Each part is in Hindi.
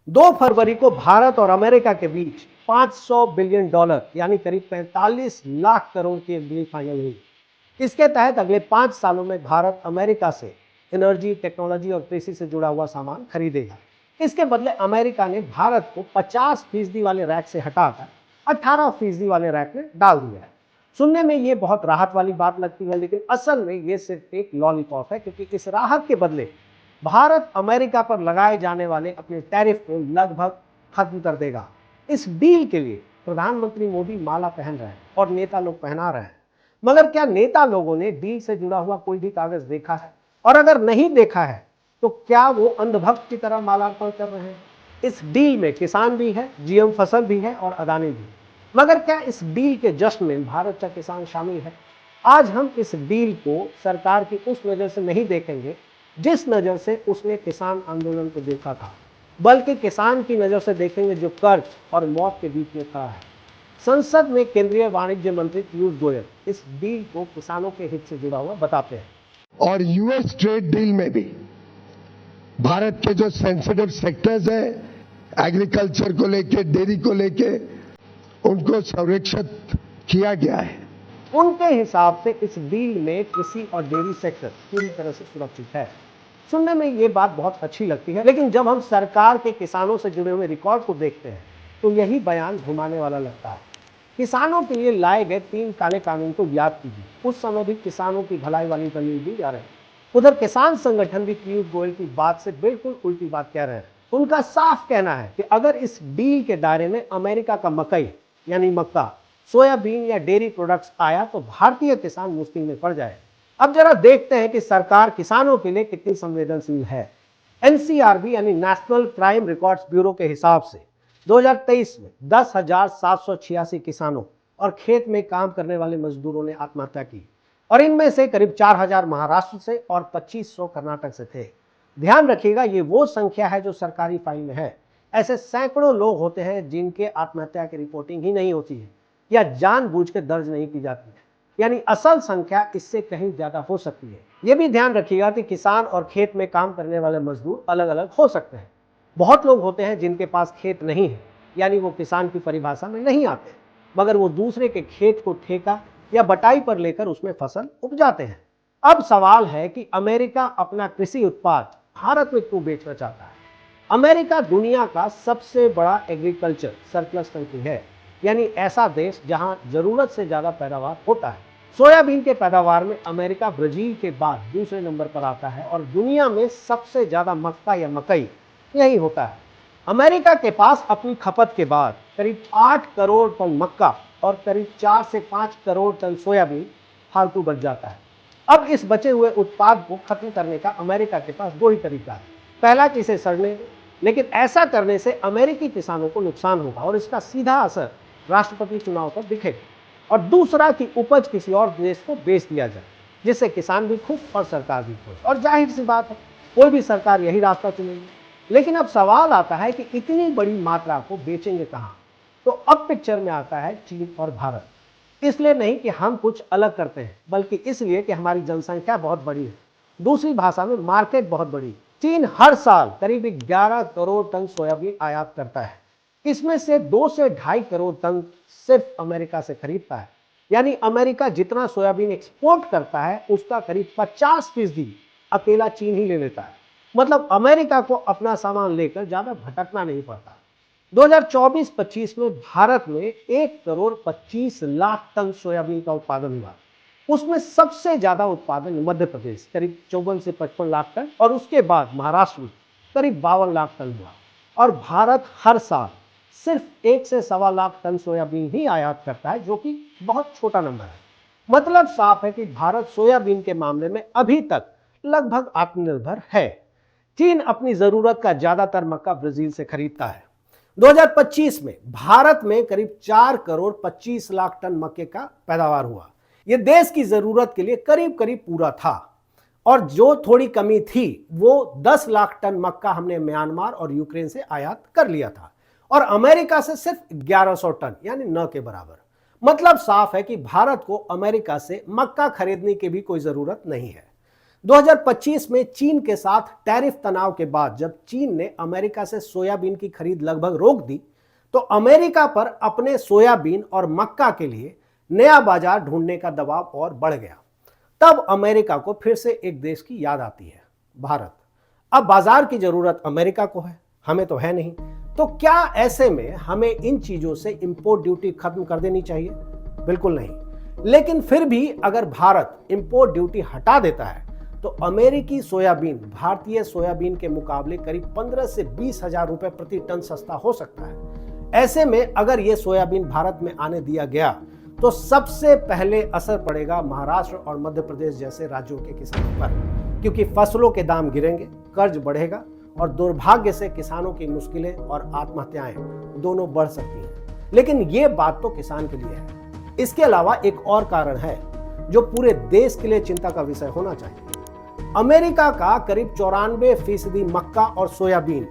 2 फरवरी को भारत और अमेरिका के बीच $500 बिलियन यानी करीब 45 लाख करोड़ की डील फाइनल हुई। इसके तहत अगले 5 सालों में भारत अमेरिका से एनर्जी, टेक्नोलॉजी और कृषि से जुड़ा हुआ सामान खरीदेगा। इसके बदले अमेरिका ने भारत को 50% वाले रैक से हटाकर 18% वाले रैक में डाल दिया है। सुनने में ये बहुत राहत वाली बात लगती है, लेकिन असल में ये सिर्फ एक लॉलीपॉप है, क्योंकि इस राहत के बदले भारत अमेरिका पर लगाए जाने वाले अपने टैरिफ को लगभग खत्म कर देगा। इस डील के लिए प्रधानमंत्री मोदी माला पहन रहे हैं और नेता लोग पहना रहे हैं, मगर क्या नेता लोगों ने डील से जुड़ा हुआ कोई भी कागज देखा है? और अगर नहीं देखा है तो क्या वो अंधभक्त की तरह मालार्पण कर रहे हैं? इस डील में किसान भी है, जीएम फसल भी है और अदानी भी। मगर क्या इस डील के जश्न में भारत का किसान शामिल है? आज हम इस डील को सरकार की उस नजर से नहीं देखेंगे जिस नजर से उसने किसान आंदोलन को देखा था, बल्कि किसान की नजर से देखेंगे जो कर्ज और मौत के बीच में खड़ा है। संसद में केंद्रीय वाणिज्य मंत्री पीयूष गोयल इस डील को किसानों के हित से जुड़ा हुआ बताते हैं। और यूएस ट्रेड डील में भी भारत के जो सेंसिटिव सेक्टर्स हैं, एग्रीकल्चर को लेके, डेयरी को लेके, उनको संरक्षित किया गया है। उनके हिसाब से इस डील में कृषि और डेयरी सेक्टर पूरी तरह से सुरक्षित है। सुनने में ये बात बहुत अच्छी लगती है, लेकिन जब हम सरकार के किसानों से जुड़े हुए रिकॉर्ड को देखते हैं तो यही बयान घुमाने वाला लगता है। किसानों के लिए लाए गए 3 काले कानून को याद कीजिए, उस समय भी किसानों की भलाई वाली दलील दी जा रही है। उधर किसान संगठन भी पीयूष गोयल की बात से बिल्कुल उल्टी बात कह रहे हैं। उनका साफ कहना है कि अगर इस डील के दायरे में अमेरिका का मकई यानी मक्का, सोयाबीन या डेयरी प्रोडक्ट्स आया तो भारतीय किसान मुश्किल में पड़ जाए। अब जरा देखते हैं कि सरकार किसानों के लिए कितनी संवेदनशील है। एनसीआरबी यानी नेशनल क्राइम रिकॉर्ड्स ब्यूरो के हिसाब से 2023 में 10,786 किसानों और खेत में काम करने वाले मजदूरों ने आत्महत्या की, और इनमें से करीब 4,000 महाराष्ट्र से और 2,500 कर्नाटक से थे। ध्यान रखिएगा, ये वो संख्या है जो सरकारी फाइल में है। ऐसे सैकड़ों लोग होते हैं जिनके आत्महत्या की रिपोर्टिंग ही नहीं होती है या जानबूझ के दर्ज नहीं की जाती है, यानी असल संख्या इससे कहीं ज्यादा हो सकती है। यह भी ध्यान रखिएगा कि किसान और खेत में काम करने वाले मजदूर अलग अलग हो सकते हैं। बहुत लोग होते हैं जिनके पास खेत नहीं है, यानी वो किसान की परिभाषा में नहीं आते, मगर वो दूसरे के खेत को ठेका या बटाई पर लेकर उसमें फसल उपजाते हैं। अब सवाल है कि अमेरिका अपना कृषि उत्पाद भारत में क्यों बेचना चाहता है? अमेरिका दुनिया का सबसे बड़ा एग्रीकल्चर सरप्लस कंट्री है, यानी ऐसा देश जहां जरूरत से ज्यादा पैदावार होता है। सोयाबीन के पैदावार में अमेरिका ब्राजील के बाद दूसरे नंबर पर आता है और दुनिया में सबसे ज्यादा मक्का या मकई यही होता है। अमेरिका के पास अपनी खपत के बाद करीब 8 करोड़ टन मक्का और करीब 4 से 5 करोड़ टन सोयाबीन फालतू बच जाता है। अब इस बचे हुए उत्पाद को खत्म करने का अमेरिका के पास 2 ही तरीका है। पहला कि इसे सड़ने दो, लेकिन ऐसा करने से अमेरिकी किसानों को नुकसान होगा और इसका सीधा असर राष्ट्रपति चुनाव पर दिखेगा। और दूसरा कि उपज किसी और देश को बेच दिया जाए, जिससे किसान भी खुश और सरकार भी खुश। और जाहिर सी बात है, कोई भी सरकार यही रास्ता चुनेगी। लेकिन अब सवाल आता है कि इतनी बड़ी मात्रा को बेचेंगे कहां? तो अब पिक्चर में आता है चीन और भारत। इसलिए नहीं कि हम कुछ अलग करते हैं, बल्कि इसलिए कि हमारी जनसंख्या बहुत बड़ी है, दूसरी भाषा में मार्केट बहुत बड़ी है। चीन हर साल करीब 11 करोड़ टन सोयाबीन आयात करता है। इसमें से 2 से 2.5 करोड़ टन सिर्फ अमेरिका से खरीदता है, यानी अमेरिका जितना सोयाबीन एक्सपोर्ट करता है उसका करीब 50% अकेला चीन ही ले लेता है। मतलब अमेरिका को अपना सामान लेकर ज्यादा भटकना नहीं पड़ता। 2024-25 में भारत में 1 करोड़ 25 लाख टन सोयाबीन का उत्पादन हुआ। उसमें सबसे ज्यादा उत्पादन मध्य प्रदेश करीब 54 से 55 लाख टन और उसके बाद महाराष्ट्र में करीब 52 लाख टन हुआ। और भारत हर साल सिर्फ 1 से 1.25 लाख टन सोयाबीन ही आयात करता है, जो कि बहुत छोटा नंबर है। मतलब साफ है कि भारत सोयाबीन के मामले में अभी तक लगभग आत्मनिर्भर है। चीन अपनी जरूरत का ज्यादातर मक्का ब्राजील से खरीदता है। 2025 में भारत में करीब 4 करोड़ 25 लाख टन मक्के का पैदावार हुआ। यह देश की जरूरत के लिए करीब करीब पूरा था, और जो थोड़ी कमी थी वो 10 लाख टन मक्का हमने म्यांमार और यूक्रेन से आयात कर लिया था, और अमेरिका से सिर्फ 1100 टन यानी न के बराबर। मतलब साफ है कि भारत को अमेरिका से मक्का खरीदने की भी कोई जरूरत नहीं है। 2025 में चीन के साथ टैरिफ तनाव के बाद जब चीन ने अमेरिका से सोयाबीन की खरीद लगभग रोक दी, तो अमेरिका पर अपने सोयाबीन और मक्का के लिए नया बाजार ढूंढने का दबाव और बढ़ गया। तब अमेरिका को फिर से एक देश की याद आती है, भारत। अब बाजार की जरूरत अमेरिका को है, हमें तो है नहीं। तो क्या ऐसे में हमें इन चीजों से इंपोर्ट ड्यूटी खत्म कर देनी चाहिए? बिल्कुल नहीं। लेकिन फिर भी अगर भारत इंपोर्ट ड्यूटी हटा देता है तो अमेरिकी सोयाबीन भारतीय सोयाबीन के मुकाबले करीब 15 से 20 हजार रुपए प्रति टन सस्ता हो सकता है। ऐसे में अगर यह सोयाबीन भारत में आने दिया गया तो सबसे पहले असर पड़ेगा महाराष्ट्र और मध्य प्रदेश जैसे राज्यों के किसानों पर, क्योंकि फसलों के दाम गिरेंगे, कर्ज बढ़ेगा और दुर्भाग्य से किसानों की मुश्किलें और आत्महत्याएं दोनों बढ़ सकती हैं। लेकिन ये बात तो किसान के लिए है। इसके अलावा एक और कारण है जो पूरे देश के लिए चिंता का विषय होना चाहिए। अमेरिका का करीब 94% मक्का और सोयाबीन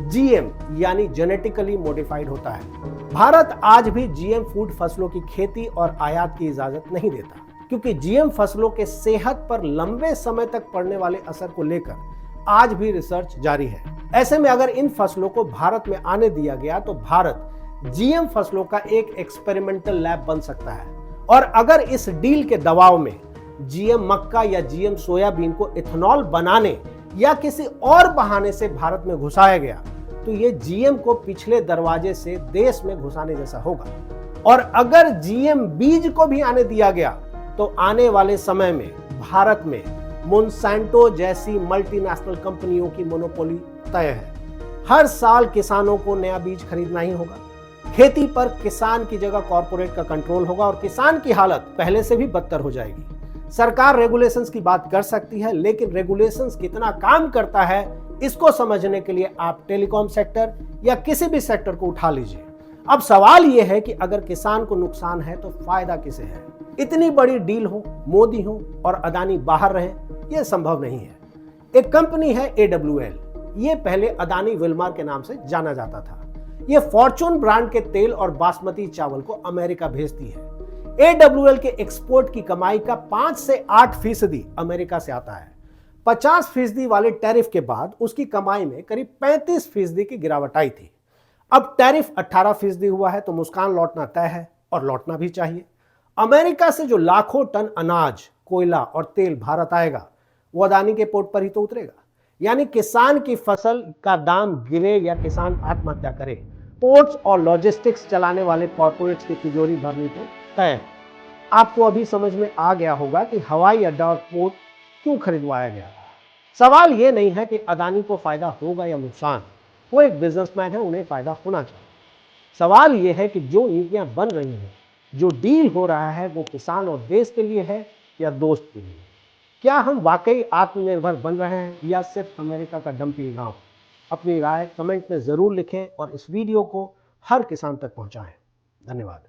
जीएम यानी जेनेटिकली मॉडिफाइड होता है। भारत आज भी जीएम फूड फसलों की खेती और आयात की इजाजत नहीं देता, क्योंकि जीएम फसलों के सेहत पर लंबे समय तक पड़ने वाले असर को लेकर आज भी रिसर्च जारी है। ऐसे में अगर इन फसलों को भारत में आने दिया गया तो भारत जीएम फसलों का एक एक्सपेरिमेंटल लैब बन सकता है। और अगर इस डील के दबाव में जीएम मक्का या जीएम सोयाबीन को इथेनॉल बनाने या किसी और बहाने से भारत में घुसाया गया तो ये जीएम को पिछले दरवाजे से देश में घुसाने जैसा होगा। और अगर जीएम बीज को भी आने दिया गया तो आने वाले समय में भारत में मोनसैंटो जैसी मल्टीनेशनल कंपनियों की मोनोपोली तय है। हर साल किसानों को नया बीज खरीदना ही होगा। खेती पर किसान की जगह कॉरपोरेट का कंट्रोल होगा और किसान की हालत पहले से भी बदतर हो जाएगी। सरकार रेगुलेशंस की बात कर सकती है, लेकिन रेगुलेशंस कितना काम करता है इसको समझने के लिए आप टेलीकॉम सेक्टर या किसी भी सेक्टर को उठा लीजिए। अब सवाल यह है कि अगर किसान को नुकसान है तो फायदा किसे है? इतनी बड़ी डील हो, मोदी हो और अदानी बाहर रहे, यह संभव नहीं है। एक कंपनी है AWL, ये पहले अदानी विल्मार के नाम से जाना जाता था। ये फॉर्चून ब्रांड के तेल और बासमती चावल को अमेरिका भेजती है। AWL के एक्सपोर्ट की कमाई का 5 से 8% अमेरिका से आता है। 50% वाले टैरिफ के बाद उसकी कमाई में करीब 35% की गिरावट आई थी। अब टैरिफ 18% हुआ है तो मुस्कान लौटना तय है और लौटना भी चाहिए। अमेरिका से जो लाखों टन अनाज, कोयला और तेल भारत आएगा वो अदानी के पोर्ट पर ही तो उतरेगा। यानी किसान की फसल का दाम गिरे या किसान आत्महत्या करे, पोर्ट्स और लॉजिस्टिक्स चलाने वाले कॉर्पोरेट्स की तिजोरी भरनी तो तय है। आपको अभी समझ में आ गया होगा कि हवाई अड्डा और पोर्ट क्यों खरीदवाया गया। सवाल यह नहीं है कि अदानी को फायदा होगा या नुकसान, वो एक बिजनेसमैन है, उन्हें फायदा होना चाहिए। सवाल यह है कि जो नीतियां बन रही हैं, जो डील हो रहा है, वो किसान और देश के लिए है या दोस्त के लिए? क्या हम वाकई आत्मनिर्भर बन रहे हैं या सिर्फ अमेरिका का डंपिंग ग्राउंड? अपनी राय कमेंट में जरूर लिखें और इस वीडियो को हर किसान तक पहुंचाएं। धन्यवाद।